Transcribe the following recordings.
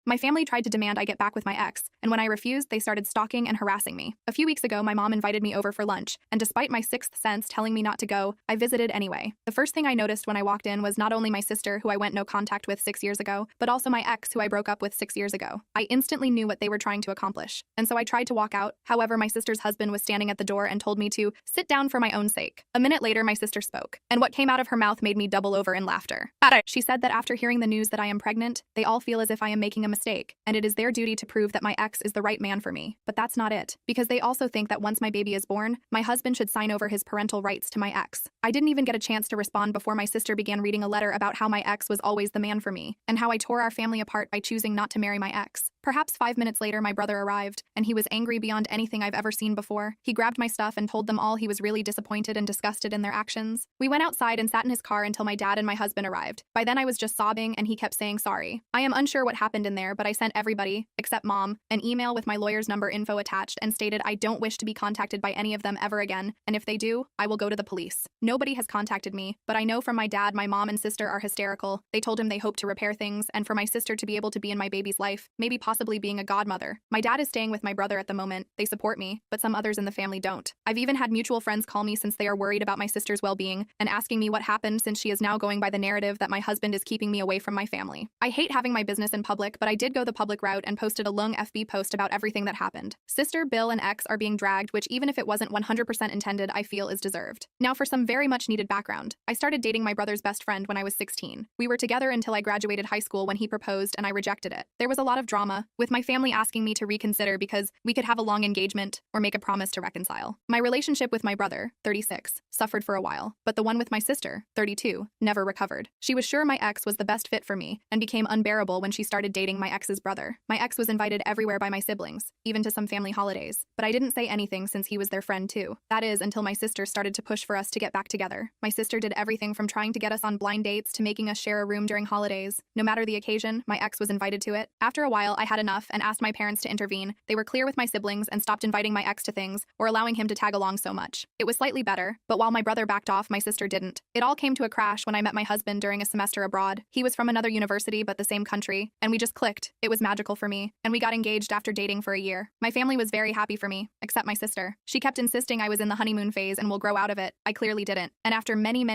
My family tried to demand I get back with my ex, and when I refused, they started stalking and harassing me. A few weeks ago, my mom invited me over for lunch, and despite my sixth sense telling me not to go, I visited anyway. The first thing I noticed when I walked in was not only my sister, who I went no contact with 6 years ago, but also my ex, who I broke up with 6 years ago. I instantly knew what they were trying to accomplish, and so I tried to walk out. However, my sister's husband was standing at the door and told me to sit down for my own sake. A minute later, my sister spoke, and what came out of her mouth made me double over in laughter. She said that after hearing the news that I am pregnant, they all feel as if I am making a mistake, and it is their duty to prove that my ex is the right man for me. But that's not it, because they also think that once my baby is born, my husband should sign over his parental rights to my ex. I didn't even get a chance to respond before my sister began reading a letter about how my ex was always the man for me, and how I tore our family apart by choosing not to marry my ex. Perhaps 5 minutes later, my brother arrived, and he was angry beyond anything I've ever seen before. He grabbed my stuff and told them all he was really disappointed and disgusted in their actions. We went outside and sat in his car until my dad and my husband arrived. By then I was just sobbing, and he kept saying sorry. I am unsure what happened in there, but I sent everybody, except Mom, an email with my lawyer's number info attached and stated I don't wish to be contacted by any of them ever again, and if they do, I will go to the police. Nobody has contacted me, but I know from my dad my mom and sister are hysterical. They told him they hope to repair things, and for my sister to be able to be in my baby's life, maybe possibly being a godmother. My dad is staying with my brother at the moment. They support me, but some others in the family don't. I've even had mutual friends call me since they are worried about my sister's well-being and asking me what happened, since she is now going by the narrative that my husband is keeping me away from my family. I hate having my business in public, but I did go the public route and posted a long FB post about everything that happened. Sister, Bill, and ex are being dragged, which even if it wasn't 100% intended, I feel is deserved. Now for some very much needed background. I started dating my brother's best friend when I was 16. We were together until I graduated high school when he proposed and I rejected it. There was a lot of drama, with my family asking me to reconsider because we could have a long engagement or make a promise to reconcile. My relationship with my brother, 36, suffered for a while, but the one with my sister, 32, never recovered. She was sure my ex was the best fit for me and became unbearable when she started dating my ex's brother. My ex was invited everywhere by my siblings, even to some family holidays, but I didn't say anything since he was their friend too. That is, until my sister started to push for us to get back together. My sister did everything from trying to get us on blind dates to making us share a room during holidays. No matter the occasion, my ex was invited to it. After a while, I had enough and asked my parents to intervene. They were clear with my siblings and stopped inviting my ex to things or allowing him to tag along so much. It was slightly better, but while my brother backed off, my sister didn't. It all came to a crash when I met my husband during a semester abroad. He was from another university but the same country, and we just clicked. It was magical for me, and we got engaged after dating for a year. My family was very happy for me, except my sister. She kept insisting I was in the honeymoon phase and will grow out of it. I clearly didn't. And after many,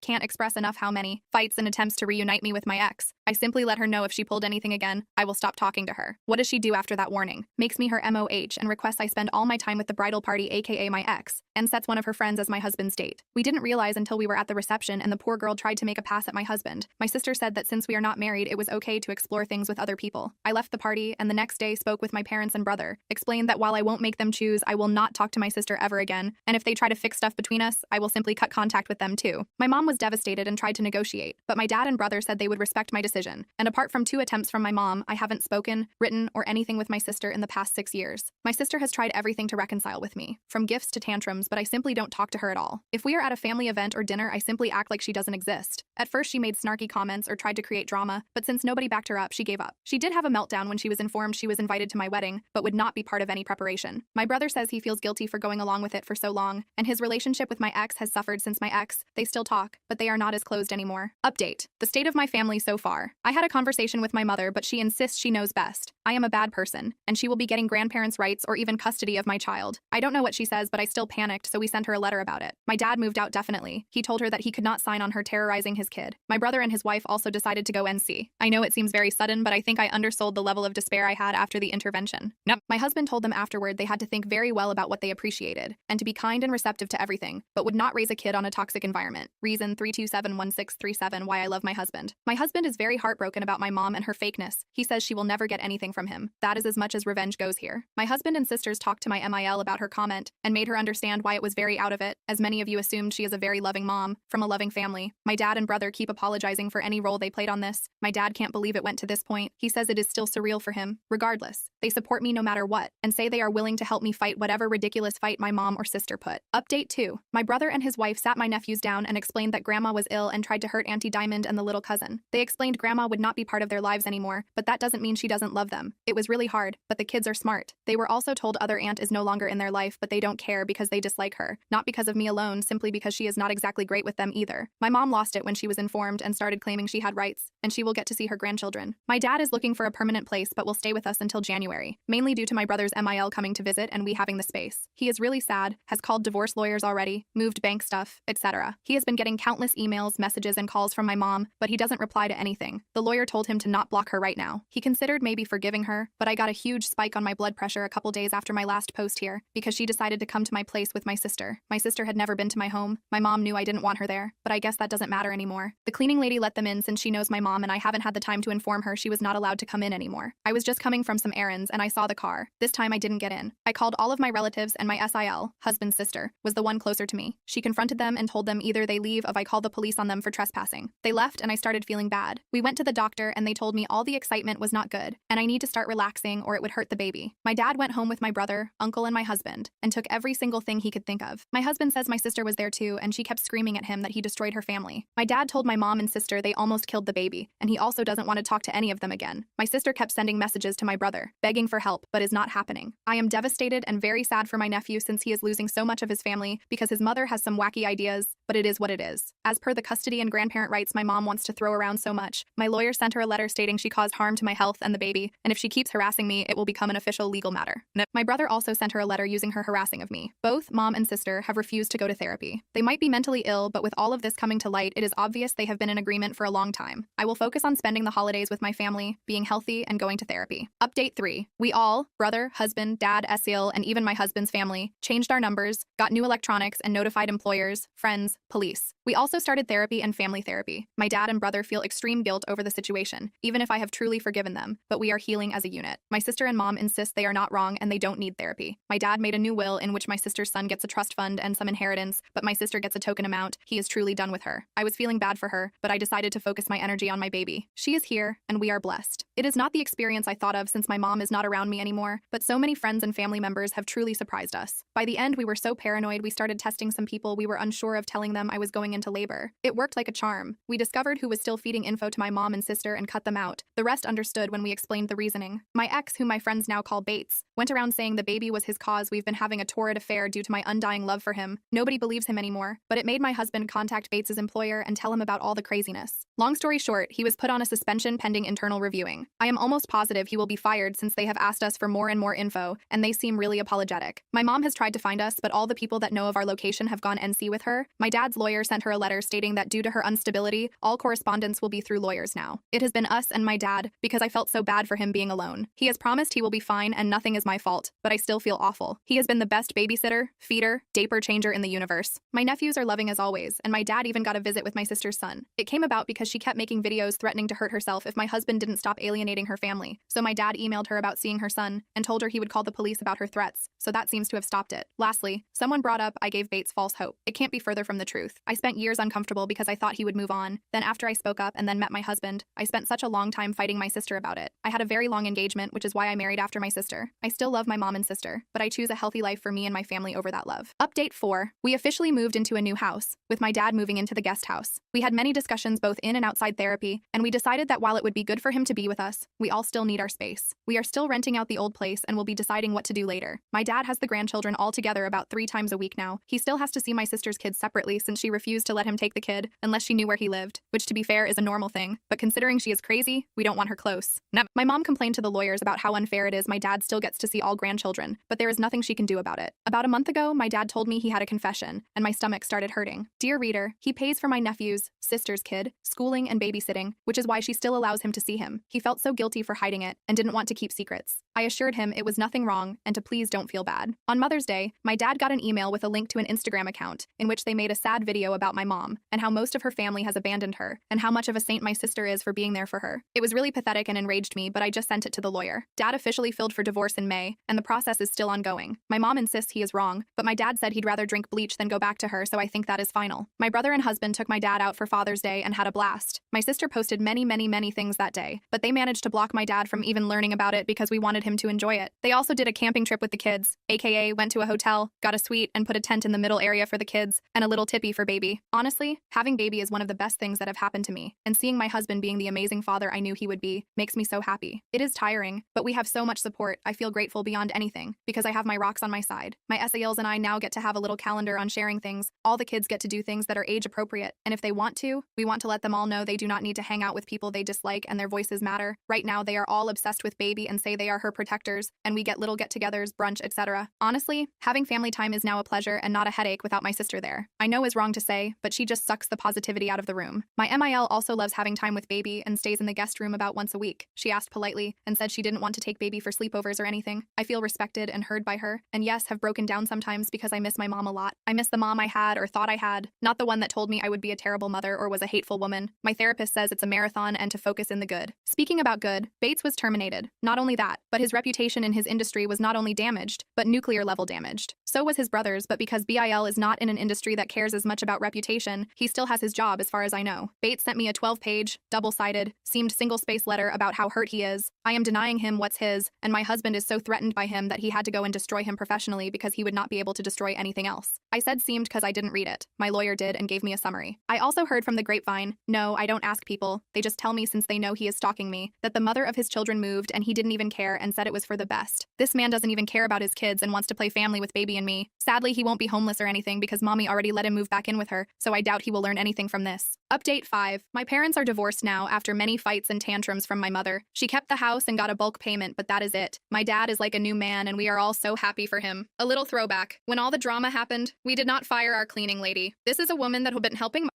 can't express enough how many, fights and attempts to reunite me with my ex, I simply let her know if she pulled anything again, I will stop talking to her. What does she do after that warning? Makes me her MOH and requests I spend all my time with the bridal party, aka my ex, and sets one of her friends as my husband's date. We didn't realize until we were at the reception and the poor girl tried to make a pass at my husband. My sister said that since we are not married, it was okay to explore things with other people. I left the party and the next day spoke with my parents and brother, explained that while I won't make them choose, I will not talk to my sister ever again, and if they try to fix stuff between us, I will simply cut contact with them too. My mom was devastated and tried to negotiate, but my dad and brother said they would respect my decision, and apart from 2 attempts from my mom, I haven't spoken, written, or anything with my sister in the past 6 years. My sister has tried everything to reconcile with me, from gifts to tantrums, but I simply don't talk to her at all. If we are at a family event or dinner, I simply act like she doesn't exist. At first, she made snarky comments or tried to create drama, but since nobody backed her up, she gave up. She did have a meltdown when she was informed she was invited to my wedding, but would not be part of any preparation. My brother says he feels guilty for going along with it for so long, and his relationship with my ex has suffered since my ex. They still talk, but they are not as closed anymore. Update: the state of my family so far. I had a conversation with my mother, but she insists she knows best. I am a bad person, and she will be getting grandparents' rights or even custody of my child. I don't know what she says, but I still panicked, so we sent her a letter about it. My dad moved out definitely. He told her that he could not sign on her terrorizing his kid. My brother and his wife also decided to go NC. I know it seems very sudden, but I think I undersold the level of despair I had after the intervention. Nope. My husband told them afterward they had to think very well about what they appreciated, and to be kind and receptive to everything, but would not raise a kid on a toxic environment. Reason 3271637 why I love my husband. My husband is very heartbroken about my mom and her fakeness. He says she will never get anything from him. That is as much as revenge goes here. My husband and sisters talked to my MIL about her comment and made her understand why it was very out of it, as many of you assumed she is a very loving mom, from a loving family. My dad and brother keep apologizing for any role they played on this. My dad can't believe it went to this point. He says it is still surreal for him. Regardless, they support me no matter what, and say they are willing to help me fight whatever ridiculous fight my mom or sister put. Update 2. My brother and his wife sat my nephews down and explained that grandma was ill and tried to hurt Auntie Diamond and the little cousin. They explained grandma would not be part of their lives anymore, but that doesn't mean she doesn't love them. them. It was really hard, but the kids are smart. They were also told other aunt is no longer in their life, but they don't care because they dislike her. Not because of me alone, simply because she is not exactly great with them either. My mom lost it when she was informed and started claiming she had rights, and she will get to see her grandchildren. My dad is looking for a permanent place but will stay with us until January, mainly due to my brother's MIL coming to visit and we having the space. He is really sad, has called divorce lawyers already, moved bank stuff, etc. He has been getting countless emails, messages, and calls from my mom, but he doesn't reply to anything. The lawyer told him to not block her right now. He considered maybe forgiving her, but I got a huge spike on my blood pressure a couple days after my last post here because she decided to come to my place with my sister. My sister had never been to my home. My mom knew I didn't want her there, but I guess that doesn't matter anymore. The cleaning lady let them in since she knows my mom and I haven't had the time to inform her she was not allowed to come in anymore. I was just coming from some errands and I saw the car. This time I didn't get in. I called all of my relatives and my SIL, husband's sister, was the one closer to me. She confronted them and told them either they leave or I call the police on them for trespassing. They left and I started feeling bad. We went to the doctor and they told me all the excitement was not good and I need to start relaxing or it would hurt the baby. My dad went home with my brother, uncle, and my husband and took every single thing he could think of. My husband says my sister was there too and she kept screaming at him that he destroyed her family. My dad told my mom and sister they almost killed the baby and he also doesn't want to talk to any of them again. My sister kept sending messages to my brother, begging for help, but is not happening. I am devastated and very sad for my nephew since he is losing so much of his family because his mother has some wacky ideas, but it is what it is. As per the custody and grandparent rights my mom wants to throw around so much, my lawyer sent her a letter stating she caused harm to my health and the baby, and if she keeps harassing me, it will become an official legal matter. My brother also sent her a letter using her harassing of me. Both mom and sister have refused to go to therapy. They might be mentally ill, but with all of this coming to light, it is obvious they have been in agreement for a long time. I will focus on spending the holidays with my family, being healthy, and going to therapy. Update 3. We all, brother, husband, dad, SEL, and even my husband's family, changed our numbers, got new electronics, and notified employers, friends, police. We also started therapy and family therapy. My dad and brother feel extreme guilt over the situation, even if I have truly forgiven them, but we are healing as a unit. My sister and mom insist they are not wrong and they don't need therapy. My dad made a new will in which my sister's son gets a trust fund and some inheritance, but my sister gets a token amount. He is truly done with her. I was feeling bad for her, but I decided to focus my energy on my baby. She is here, and we are blessed. It is not the experience I thought of since my mom is not around me anymore, but so many friends and family members have truly surprised us. By the end, we were so paranoid we started testing some people we were unsure of, telling them I was going into labor. It worked like a charm. We discovered who was still feeding info to my mom and sister and cut them out. The rest understood when we explained the reasoning. My ex, whom my friends now call Bates, went around saying the baby was his cause. We've been having a torrid affair due to my undying love for him. Nobody believes him anymore, but it made my husband contact Bates's employer and tell him about all the craziness. Long story short, he was put on a suspension pending internal reviewing. I am almost positive he will be fired since they have asked us for more and more info, and they seem really apologetic. My mom has tried to find us, but all the people that know of our location have gone NC with her. My dad's lawyer sent her a letter stating that due to her instability, all correspondence will be through lawyers now. It has been us and my dad because I felt so bad for him being alone. He has promised he will be fine and nothing is my fault, but I still feel awful. He has been the best babysitter, feeder, diaper changer in the universe. My nephews are loving as always, and my dad even got a visit with my sister's son. It came about because she kept making videos threatening to hurt herself if my husband didn't stop alienating her family. So my dad emailed her about seeing her son and told her he would call the police about her threats, so that seems to have stopped it. Lastly, someone brought up I gave Bates false hope. It can't be further from the truth. I spent years uncomfortable because I thought he would move on. Then after I spoke up and then met my husband, I spent such a long time fighting my sister about it. I had a very long engagement, which is why I married after my sister. I still love my mom and sister, but I choose a healthy life for me and my family over that love. Update 4. We officially moved into a new house, with my dad moving into the guest house. We had many discussions both in and outside therapy, and we decided that while it would be good for him to be with us, we all still need our space. We are still renting out the old place and will be deciding what to do later. My dad has the grandchildren all together about 3 times a week now. He still has to see my sister's kids separately since she refused to let him take the kid unless she knew where he lived, which to be fair is a normal thing, but considering she is crazy, we don't want her close. My mom complained to the lawyers about how unfair it is my dad still gets to see all grandchildren, but there is nothing she can do about it. About a month ago, my dad told me he had a confession, and my stomach started hurting. Dear reader, he pays for my nephew's sister's kid, schooling and babysitting, which is why she still allows him to see him. He felt so guilty for hiding it and didn't want to keep secrets. I assured him it was nothing wrong and to please don't feel bad. On Mother's Day, my dad got an email with a link to an Instagram account in which they made a sad video about my mom and how most of her family has abandoned her and how much of a saint my sister is for being there for her. It was really pathetic and enraged me, but I just sent it to the lawyer. Dad officially filed for divorce in May, and the process is still ongoing. My mom insists he is wrong, but my dad said he'd rather drink bleach than go back to her, so I think that is final. My brother and husband took my dad out for Father's Day and had a blast. My sister posted many things that day, but they managed to block my dad from even learning about it because we wanted him to enjoy it. They also did a camping trip with the kids, aka went to a hotel, got a suite, and put a tent in the middle area for the kids, and a little tippy for baby. Honestly, having baby is one of the best things that have happened to me, and seeing my husband being the amazing father I knew he would be makes me so happy. It is tiring, but we have so much support. I feel grateful beyond anything because I have my rocks on my side. My SALs and I now get to have a little calendar on sharing things. All the kids get to do things that are age appropriate, and if they want to, we want to let them all know they do not need to hang out with people they dislike and their voices matter. Right now, they are all obsessed with baby and say they are her protectors, and we get little get-togethers, brunch, etc. Honestly, having family time is now a pleasure and not a headache without my sister there. I know is wrong to say, but she just sucks the positivity out of the room. My MIL also loves having time with baby and stays in the guest room about once a week. She asked politely and said she didn't want to take baby for sleepovers or anything. I feel respected and heard by her, and yes, have broken down sometimes because I miss my mom a lot. I miss the mom I had or thought I had, not the one that told me I would be a terrible mother or was a hateful woman. My therapist says it's a marathon and to focus in the good. Speaking about good, Bates was terminated. Not only that, but his reputation in his industry was not only damaged, but nuclear level damaged. So was his brother's, but because BIL is not in an industry that cares as much about reputation, he still has his job as far as I know. Bates sent me a 12-page, double-sided, seamed single-space letter about how hurt he is. I am denying him what's his, and my husband is so threatened by him that he had to go and destroy him professionally because he would not be able to destroy anything else. I said seemed because I didn't read it. My lawyer did and gave me a summary. I also heard from the grapevine, no, I don't ask people, they just tell me since they know he is stalking me, that the mother of his children moved and he didn't even care and said it was for the best. This man doesn't even care about his kids and wants to play family with baby and me. Sadly, he won't be homeless or anything because mommy already let him move back in with her, so I doubt he will learn anything from this. Update 5. My parents are divorced now after many fights and tantrums from my mother. She kept the house and got a bulk payment, but that is it. My dad is like a new man and we are all so happy for him. A little throwback. When all the drama happened, we did not fire our cleaning lady. This is a woman that had been helping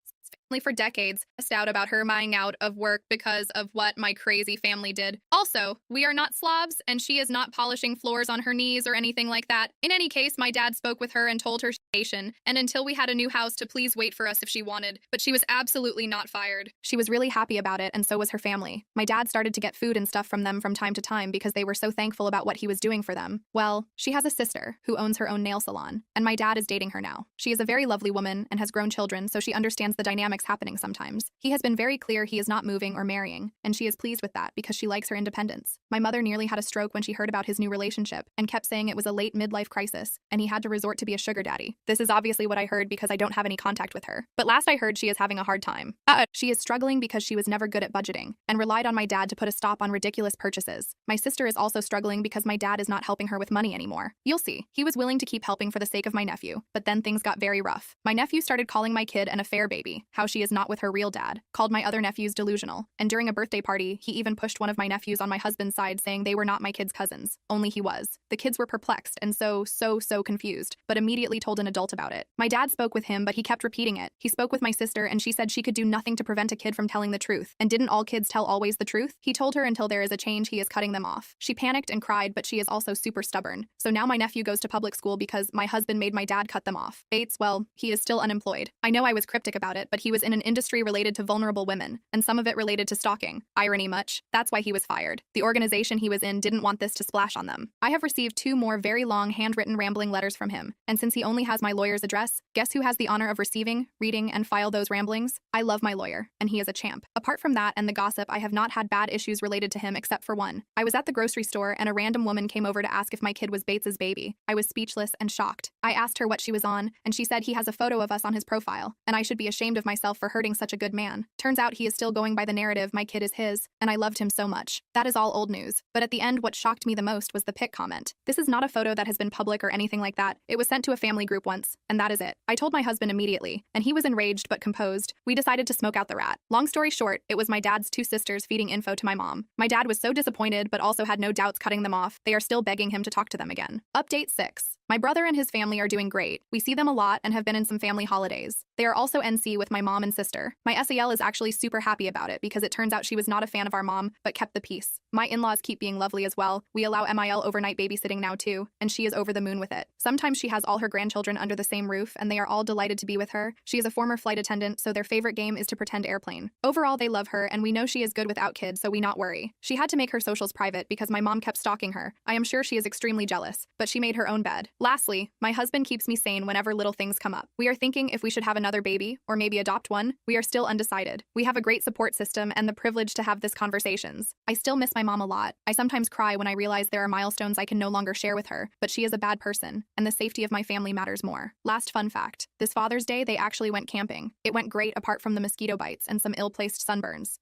family for decades, stressed out about her buying out of work because of what my crazy family did. Also, we are not slobs, and she is not polishing floors on her knees or anything like that. In any case, my dad spoke with her and told her station, and until we had a new house to please wait for us if she wanted, but she was absolutely not fired. She was really happy about it, and so was her family. My dad started to get food and stuff from them from time to time because they were so thankful about what he was doing for them. Well, she has a sister who owns her own nail salon, and my dad is dating her now. She is a very lovely woman and has grown children, so she understands the dynamics happening sometimes. He has been very clear he is not moving or marrying, and she is pleased with that because she likes her independence. My mother nearly had a stroke when she heard about his new relationship and kept saying it was a late midlife crisis, and he had to resort to be a sugar daddy. This is obviously what I heard because I don't have any contact with her. But last I heard she is having a hard time. She is struggling because she was never good at budgeting and relied on my dad to put a stop on ridiculous purchases. My sister is also struggling because my dad is not helping her with money anymore. You'll see. He was willing to keep helping for the sake of my nephew, but then things got very rough. My nephew started calling my kid an affair baby, how she is not with her real dad, called my other nephews delusional, and during a birthday party, he even pushed one of my nephews on my husband's side saying they were not my kid's cousins, only he was. The kids were perplexed and so confused, but immediately told an adult about it. My dad spoke with him, but he kept repeating it. He spoke with my sister and she said she could do nothing to prevent a kid from telling the truth. And didn't all kids tell always the truth? He told her until there is a change, he is cutting them off. She panicked and cried, but she is also super stubborn. So now my nephew goes to public school because my husband made my dad cut them off. Bates, well, he is still unemployed. I know I was cryptic about it, but he was in an industry related to vulnerable women, and some of it related to stalking. Irony much? That's why he was fired. The organization he was in didn't want this to splash on them. I have received 2 more very long handwritten rambling letters from him, and since he only has my lawyer's address, guess who has the honor of receiving, reading, and file those ramblings? I love my lawyer, and he is a champ. Apart from that and the gossip, I have not had bad issues related to him except for one. I was at the grocery store and a random woman came over to ask if my kid was Bates's baby. I was speechless and shocked. I asked her what she was on, and she said he has a photo of us on his profile, and I should be ashamed of myself for hurting such a good man. Turns out he is still going by the narrative my kid is his, and I loved him so much. That is all old news. But at the end, what shocked me the most was the pic comment. This is not a photo that has been public or anything like that. It was sent to a family group once, and that is it. I told my husband immediately, and he was enraged but composed. We decided to smoke out the rat. Long story short, it was my dad's 2 sisters feeding info to my mom. My dad was so disappointed but also had no doubts cutting them off. They are still begging him to talk to them again. Update 6. My brother and his family are doing great. We see them a lot and have been in some family holidays. They are also NC with my mom and sister. My SAL is actually super happy about it because it turns out she was not a fan of our mom, but kept the peace. My in-laws keep being lovely as well. We allow MIL overnight babysitting now too, and she is over the moon with it. Sometimes she has all her grandchildren under the same roof, and they are all delighted to be with her. She is a former flight attendant, so their favorite game is to pretend airplane. Overall, they love her, and we know she is good without kids, so we not worry. She had to make her socials private because my mom kept stalking her. I am sure she is extremely jealous, but she made her own bed. Lastly, my husband keeps me sane whenever little things come up. We are thinking if we should have another baby, or maybe adopt one. We are still undecided. We have a great support system and the privilege to have these conversations. I still miss my mom a lot. I sometimes cry when I realize there are milestones I can no longer share with her, but she is a bad person, and the safety of my family matters more. Last fun fact. This Father's Day, they actually went camping. It went great apart from the mosquito bites and some ill-placed sunburns.